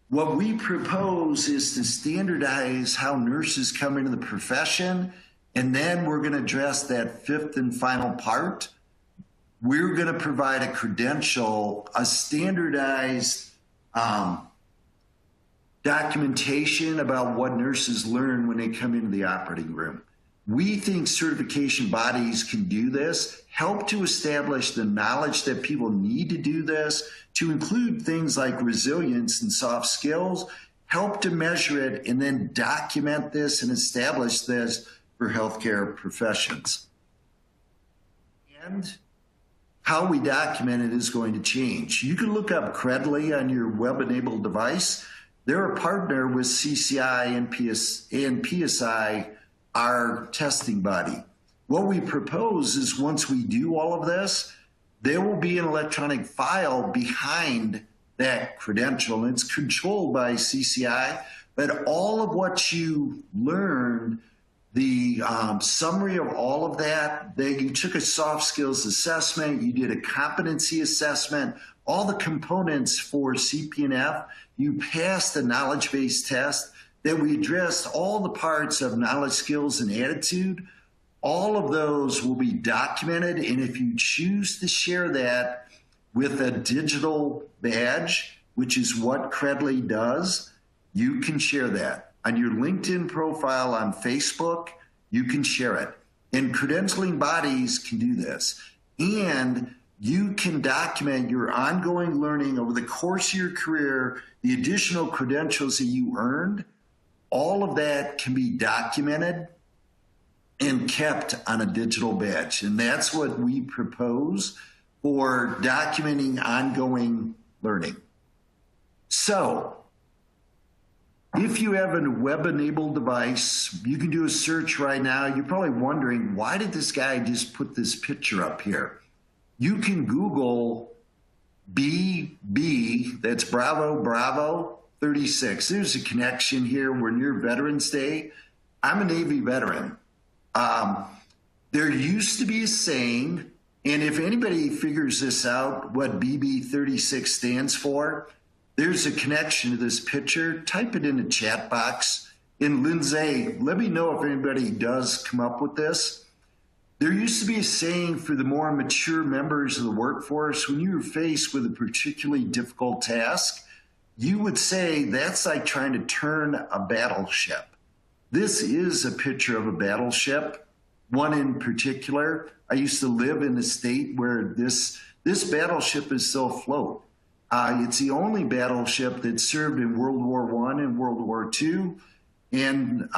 What we propose is to standardize how nurses come into the profession, and then we're going to address that fifth and final part. We're going to provide a credential, a standardized documentation about what nurses learn when they come into the operating room. We think certification bodies can do this, help to establish the knowledge that people need to do this, to include things like resilience and soft skills, help to measure it, and then document this and establish this for healthcare professions. And how we document it is going to change. You can look up Credly on your web-enabled device. They're a partner with CCI and PSI, our testing body. What we propose is once we do all of this, there will be an electronic file behind that credential. It's controlled by CCI, but all of what you learned, the summary of all of that you took a soft skills assessment, you did a competency assessment, all the components for CPNF, you passed the knowledge-based test, that we addressed all the parts of knowledge, skills, and attitude. All of those will be documented, and if you choose to share that with a digital badge, which is what Credly does, you can share that. On your LinkedIn profile on Facebook, you can share it. And credentialing bodies can do this. And you can document your ongoing learning over the course of your career, the additional credentials that you earned. All of that can be documented and kept on a digital badge. And that's what we propose for documenting ongoing learning. So, if you have a web-enabled device, you can do a search right now. You're probably wondering, why did this guy just put this picture up here? You can Google BB, that's Bravo, Bravo 36. There's a connection here. We're near Veterans Day. I'm a Navy veteran. There used to be a saying, and if anybody figures this out, what BB 36 stands for, there's a connection to this picture. Type it in the chat box. And Lindsay, let me know if anybody does come up with this. There used to be a saying for the more mature members of the workforce, when you were faced with a particularly difficult task, you would say that's like trying to turn a battleship. This is a picture of a battleship, one in particular. I used to live in a state where this battleship is still afloat. It's the only battleship that served in World War I and World War II, and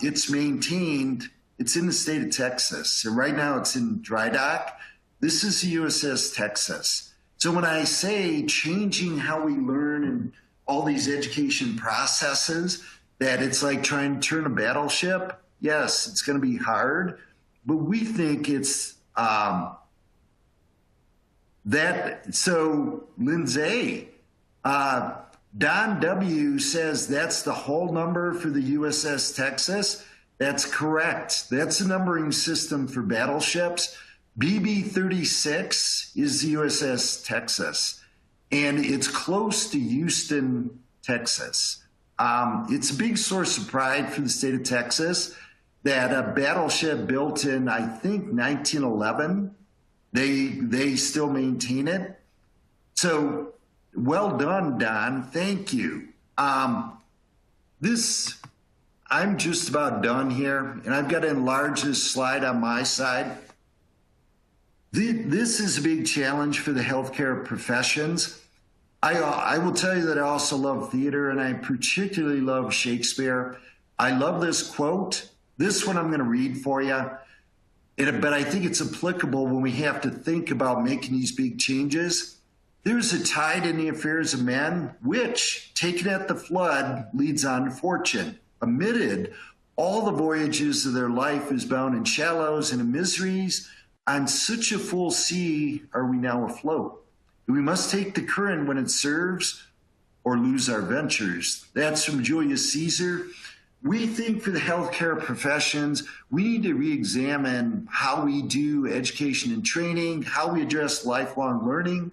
it's maintained. It's in the state of Texas. So right now it's in dry dock. This is the USS Texas. So when I say changing how we learn and all these education processes, that it's like trying to turn a battleship, yes, it's going to be hard, but we think it's that. So Lindsay, Don W says that's the hull number for the USS Texas. That's correct. That's the numbering system for battleships. BB-36 is the USS Texas, and it's close to Houston, Texas. It's a big source of pride for the state of Texas that a battleship built in, I think, 1911, they still maintain it. So Well done, Don. Thank you. I'm just about done here, and I've got to enlarge this slide on my side. This is a big challenge for the healthcare professions. I will tell you that I also love theater, and I particularly love Shakespeare. I love this quote. This one I'm going to read for you, but I think it's applicable when we have to think about making these big changes. There's a tide in the affairs of men, which, taken at the flood, leads on to fortune. Amid all the voyages of their life is bound in shallows and in miseries. On such a full sea are we now afloat. We must take the current when it serves or lose our ventures. That's from Julius Caesar. We think for the healthcare professions, we need to re-examine how we do education and training, how we address lifelong learning,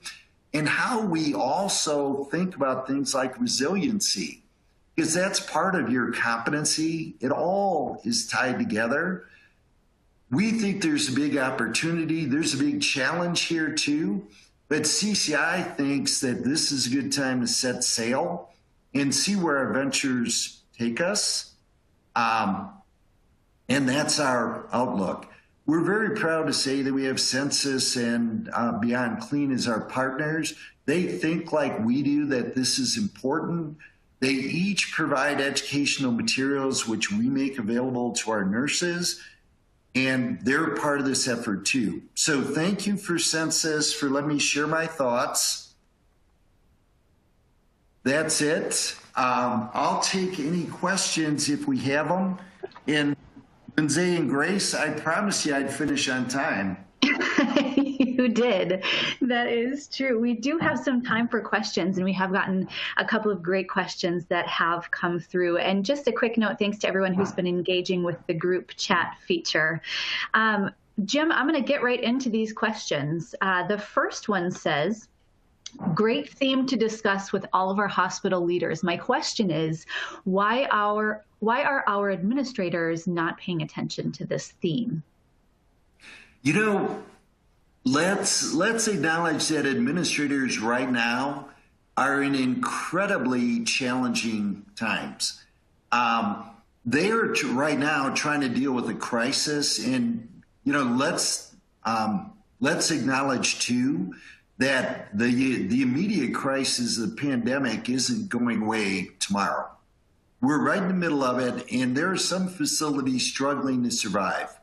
and how we also think about things like resiliency, because that's part of your competency. It all is tied together. We think there's a big opportunity. There's a big challenge here too. But CCI thinks that this is a good time to set sail and see where our ventures take us. And that's our outlook. We're very proud to say that we have Censis and Beyond Clean as our partners. They think like we do that this is important. They each provide educational materials which we make available to our nurses, and they're part of this effort too. So thank you for Censis for letting me share my thoughts. That's it. I'll take any questions if we have them. And Lindsay and Grace, I promise you I'd finish on time. You did. That is true. We do have some time for questions, and we have gotten a couple of great questions that have come through. And just a quick note, thanks to everyone who's been engaging with the group chat feature. Jim, I'm going to get right into these questions. The first one says, great theme to discuss with all of our hospital leaders. My question is, why are our administrators not paying attention to this theme? You know, let's acknowledge that administrators right now are in incredibly challenging times. They are right now trying to deal with a crisis, and let's acknowledge too that the immediate crisis of the pandemic isn't going away tomorrow. We're right in the middle of it, and there are some facilities struggling to survive.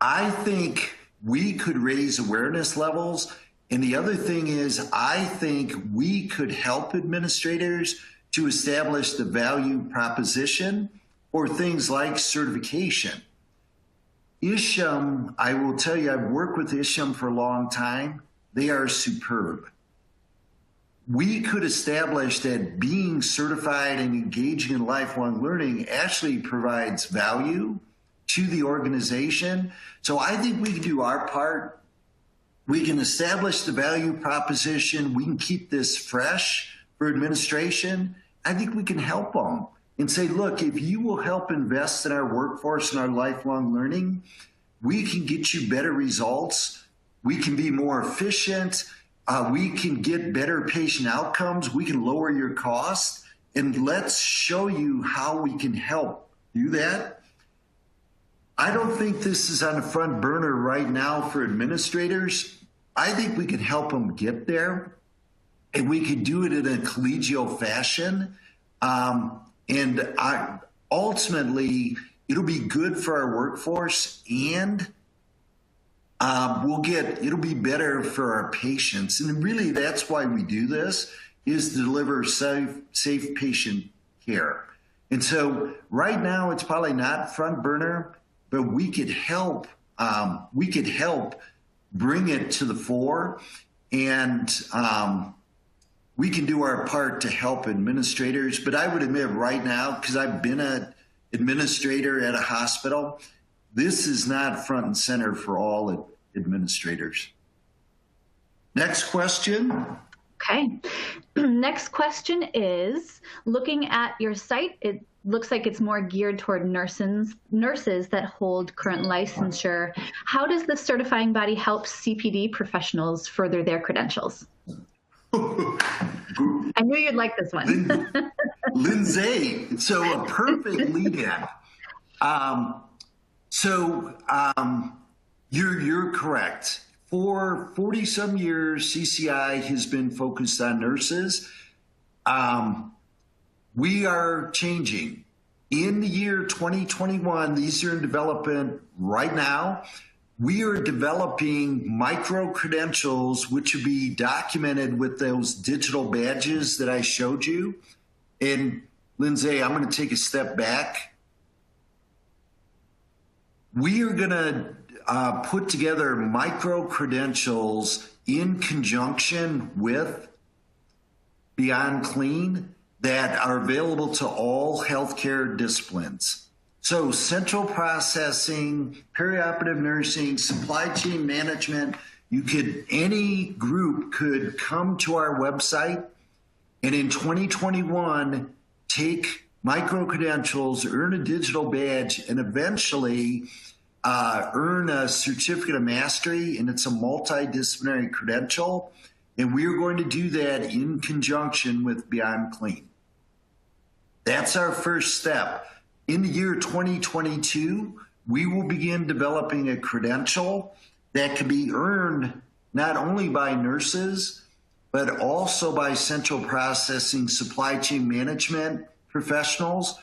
I think we could raise awareness levels. And the other thing is, I think we could help administrators to establish the value proposition or things like certification. ISHM, I will tell you, I've worked with ISHM for a long time. They are superb. We could establish that being certified and engaging in lifelong learning actually provides value to the organization. So I think we can do our part. We can establish the value proposition. We can keep this fresh for administration. I think we can help them and say, look, if you will help invest in our workforce and our lifelong learning, we can get you better results. We can be more efficient. We can get better patient outcomes. We can lower your costs. And let's show you how we can help do that. I don't think this is on the front burner right now for administrators. I think we can help them get there, and we can do it in a collegial fashion. Ultimately, it'll be good for our workforce, and it'll be better for our patients. And really, that's why we do this, is to deliver safe patient care. And so right now, it's probably not front burner, but we could help bring it to the fore, and we can do our part to help administrators. But I would admit right now, because I've been an administrator at a hospital, this is not front and center for all administrators. Next question. Okay. Next question is, looking at your site, it looks like it's more geared toward nurses that hold current licensure. How does the certifying body help CPD professionals further their credentials? I knew you'd like this one. Lindsay, so a perfect lead-in. You're correct. For 40-some years, CCI has been focused on nurses. We are changing. In the year 2021, these are in development right now. We are developing micro-credentials, which will be documented with those digital badges that I showed you. And Lindsay, I'm going to take a step back. We are going to put together micro-credentials in conjunction with Beyond Clean that are available to all healthcare disciplines. So central processing, perioperative nursing, supply chain management, any group could come to our website and in 2021, take micro-credentials, earn a digital badge, and eventually earn a certificate of mastery, and it's a multidisciplinary credential. And we are going to do that in conjunction with Beyond Clean. That's our first step. In the year 2022, we will begin developing a credential that can be earned not only by nurses, but also by central processing supply chain management professionals.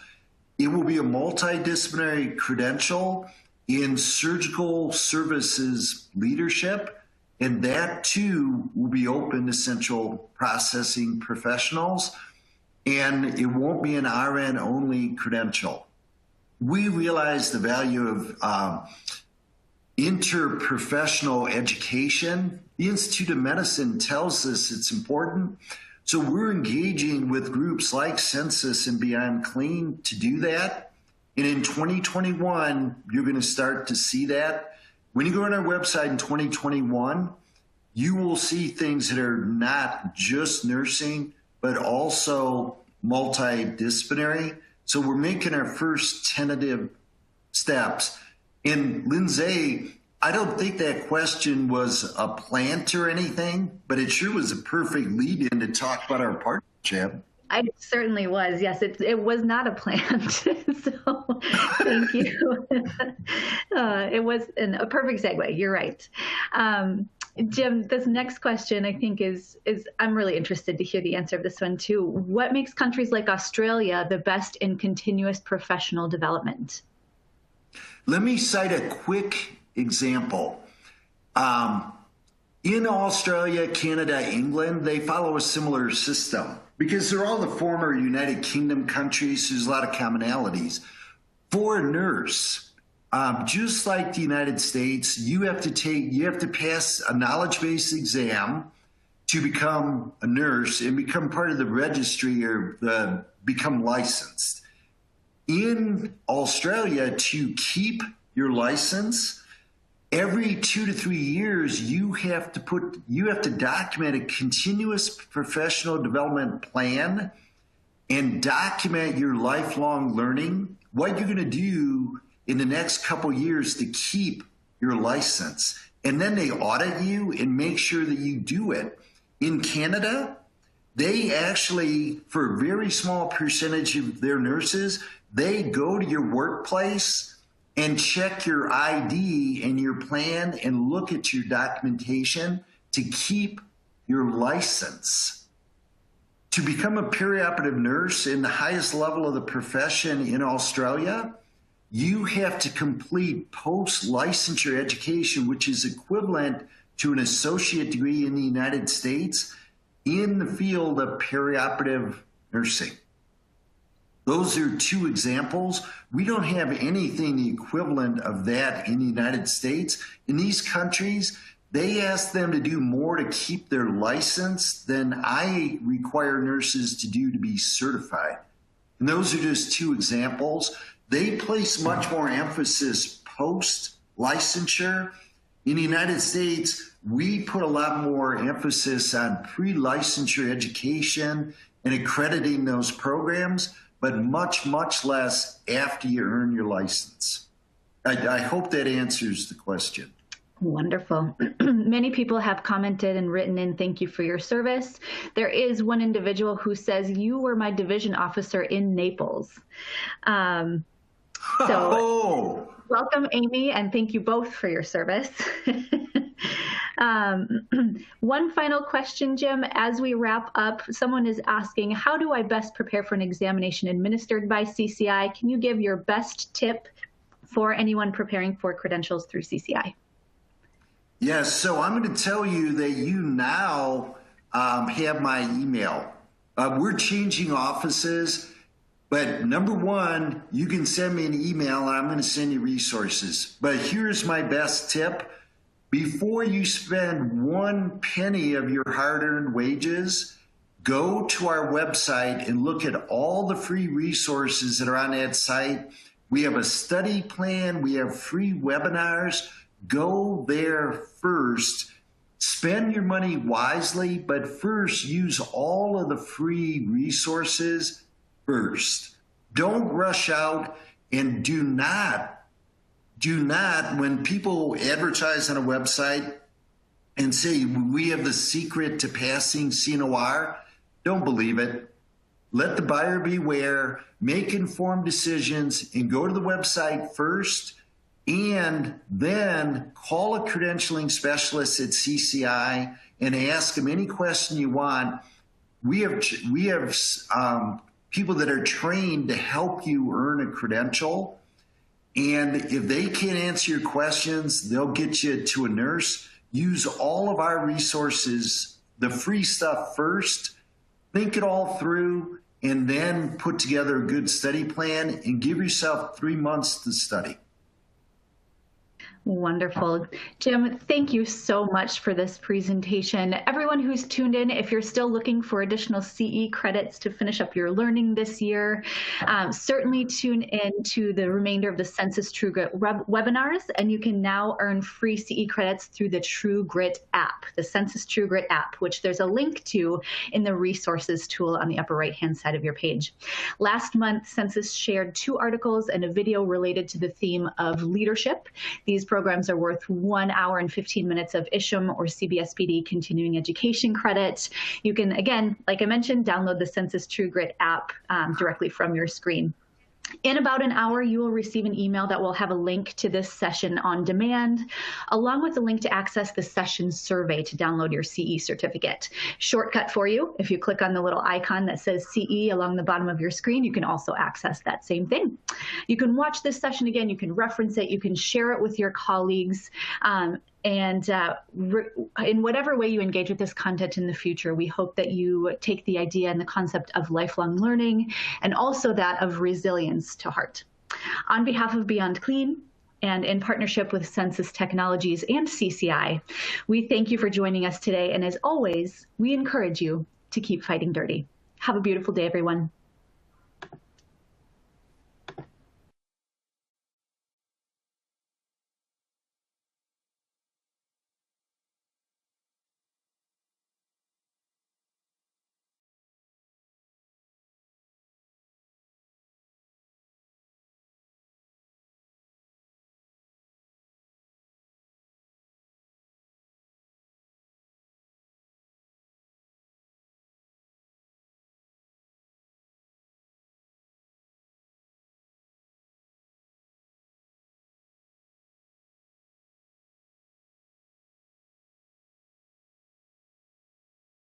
It will be a multidisciplinary credential in surgical services leadership, and that too will be open to central processing professionals, and it won't be an RN only credential. We realize the value of interprofessional education. The Institute of Medicine tells us it's important. So we're engaging with groups like Censis and Beyond Clean to do that. And in 2021, you're going to start to see that. When you go on our website in 2021, you will see things that are not just nursing, but also multidisciplinary. So we're making our first tentative steps. And Lindsay, I don't think that question was a plant or anything, but it sure was a perfect lead-in to talk about our partnership. It certainly was. Yes, it was not a plant. So thank you. It was a perfect segue. You're right. Jim, this next question I think is I'm really interested to hear the answer of this one too. What makes countries like Australia the best in continuous professional development? Let me cite a quick example. In Australia, Canada, England, they follow a similar system because they're all the former United Kingdom countries. There's a lot of commonalities. For a nurse, just like the United States, you have to pass a knowledge-based exam to become a nurse and become part of the registry or become licensed. In Australia, to keep your license, every 2 to 3 years, you have to document a continuous professional development plan and document your lifelong learning, what you're going to do in the next couple years to keep your license. And then they audit you and make sure that you do it. In Canada, they actually, for a very small percentage of their nurses, they go to your workplace and check your ID and your plan and look at your documentation to keep your license. To become a perioperative nurse in the highest level of the profession in Australia, you have to complete post-licensure education, which is equivalent to an associate degree in the United States in the field of perioperative nursing. Those are two examples. We don't have anything the equivalent of that in the United States. In these countries, they ask them to do more to keep their license than I require nurses to do to be certified. And those are just two examples. They place much more emphasis post-licensure. In the United States, we put a lot more emphasis on pre-licensure education and accrediting those programs, but much, much less after you earn your license. I hope that answers the question. Wonderful. Many people have commented and written in, thank you for your service. There is one individual who says, you were my division officer in Naples. So Oh, welcome, Amy, and thank you both for your service. One final question, Jim, as we wrap up, someone is asking, how do I best prepare for an examination administered by CCI? Can you give your best tip for anyone preparing for credentials through CCI? yes. So I'm going to tell you that you now have my email. We're changing offices, but number one, you can send me an email and I'm going to send you resources. But here's my best tip. Before you spend 1 penny of your hard-earned wages, go to our website and look at all the free resources that are on that site. We have a study plan. We have free webinars. Go there first. Spend your money wisely, but first use all of the free resources first. Don't rush out, and do not, when people advertise on a website and say, we have the secret to passing CNOR, don't believe it. Let the buyer beware, make informed decisions, and go to the website first, and then call a credentialing specialist at CCI and ask them any question you want. We have people that are trained to help you earn a credential. And if they can't answer your questions, they'll get you to a nurse. Use all of our resources, the free stuff first, think it all through, and then put together a good study plan and give yourself 3 months to study. Wonderful. Jim, thank you so much for this presentation. Everyone who's tuned in, if you're still looking for additional CE credits to finish up your learning this year, certainly tune in to the remainder of the Censis True Grit webinars, and you can now earn free CE credits through the True Grit app, the Censis True Grit app, which there's a link to in the resources tool on the upper right-hand side of your page. Last month, Censis shared 2 articles and a video related to the theme of leadership. These programs are worth 1 hour and 15 minutes of ISHM or CBSPD continuing education credit. You can, again, like I mentioned, download the Censis True Grit app directly from your screen. In about an hour, you will receive an email that will have a link to this session on demand, along with a link to access the session survey to download your CE certificate. Shortcut for you, if you click on the little icon that says CE along the bottom of your screen, you can also access that same thing. You can watch this session again, you can reference it, you can share it with your colleagues, and in whatever way you engage with this content in the future, we hope that you take the idea and the concept of lifelong learning and also that of resilience to heart. On behalf of Beyond Clean and in partnership with Censis Technologies and CCI, we thank you for joining us today. And as always, we encourage you to keep fighting dirty. Have a beautiful day, everyone.